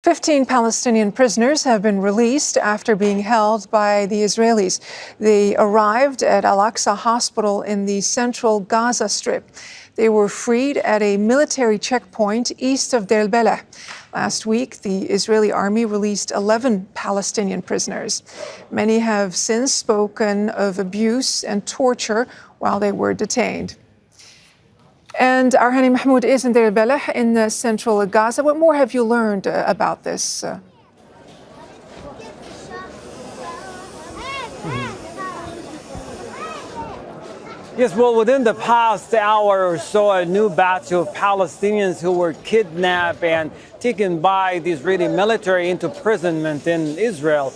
15 Palestinian prisoners have been released after being held by the Israelis. They arrived at Al-Aqsa Hospital in the central Gaza Strip. They were freed at a military checkpoint east of el-Balah. Last week, the Israeli army released 11 Palestinian prisoners. Many have since spoken of abuse and torture while they were detained. And our Hani Mahmoud is in el-Balah in central Gaza. What more have you learned about this? Yes, well, within the past hour or so, a new batch of Palestinians who were kidnapped and taken by the Israeli military into imprisonment in Israel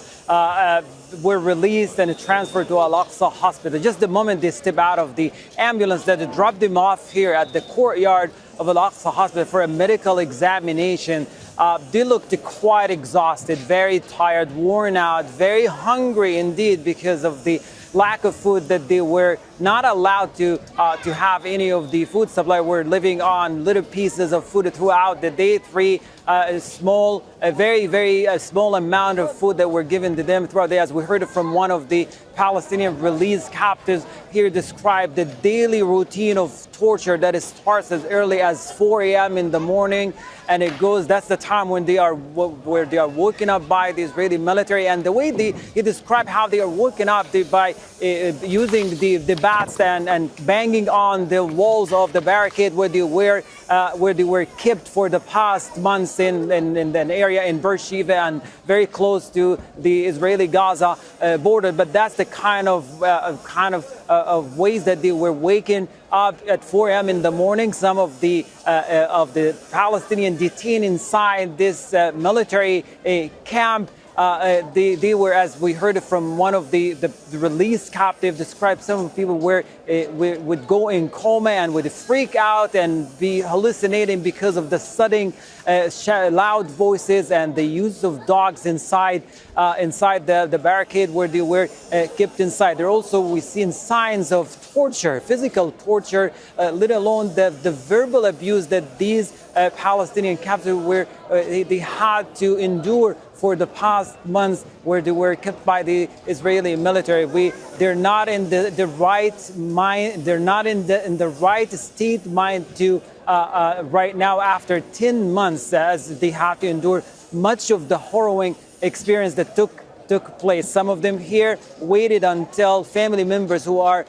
were released and transferred to Al-Aqsa Hospital. Just the moment they step out of the ambulance that dropped them off here at the courtyard of Al-Aqsa Hospital for a medical examination, they looked quite exhausted, very tired, worn out, very hungry indeed because of the lack of food that they were not allowed to have any of the food supply. We're living on little pieces of food throughout the day, a very small amount of food that were given to them throughout the day. As we heard from one of the Palestinian released captives here describe the daily routine of torture that starts as early as 4 a.m. in the morning, and that's the time when they are woken up by the Israeli military. And the way he described how they are woken up by using the bats and banging on the walls of the barricade where they were kept for the past months in an area in Beersheba and very close to the Israeli-Gaza border. But that's the kind of ways that they were waken up at 4 a.m. in the morning. Some of the Palestinian detained inside this military camp. They were, as we heard from one of the released captive, described some people would go in coma and would freak out and be hallucinating because of the sudden loud voices and the use of dogs inside the barricade where they were kept inside. There also we seen signs of torture, physical torture, let alone the verbal abuse that these Palestinian captives they had to endure for the past months, where they were kept by the Israeli military. They're not in the right mind. They're not in the right state mind to right now after 10 months, as they have to endure much of the harrowing experience that took place. Some of them here waited until family members who are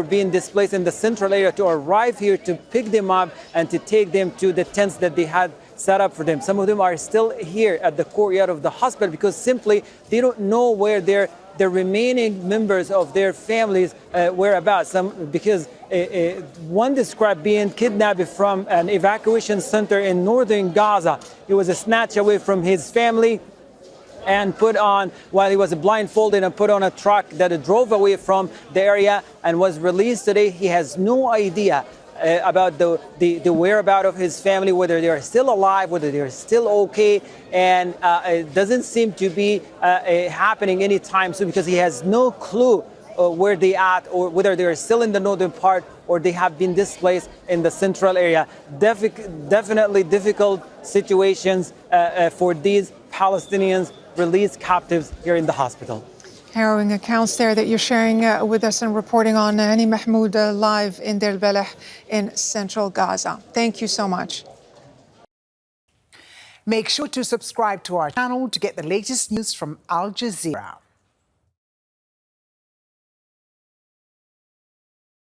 being displaced in the central area to arrive here to pick them up and to take them to the tents that they had set up for them. Some of them are still here at the courtyard of the hospital because simply they don't know where the remaining members of their families whereabouts. Because one described being kidnapped from an evacuation center in northern Gaza. He was snatched away from his family and put on, while he was blindfolded, and put on a truck that drove away from the area and was released today. He has no idea about the whereabouts of his family, whether they are still alive, whether they are still okay, and it doesn't seem to be happening anytime soon because he has no clue where they at, or whether they are still in the northern part or they have been displaced in the central area. Definitely difficult situations for these Palestinians released captives here in the hospital. Harrowing accounts there that you're sharing with us and reporting on. Hani Mahmoud live in el-Balah in central Gaza. Thank you so much. Make sure to subscribe to our channel to get the latest news from Al Jazeera.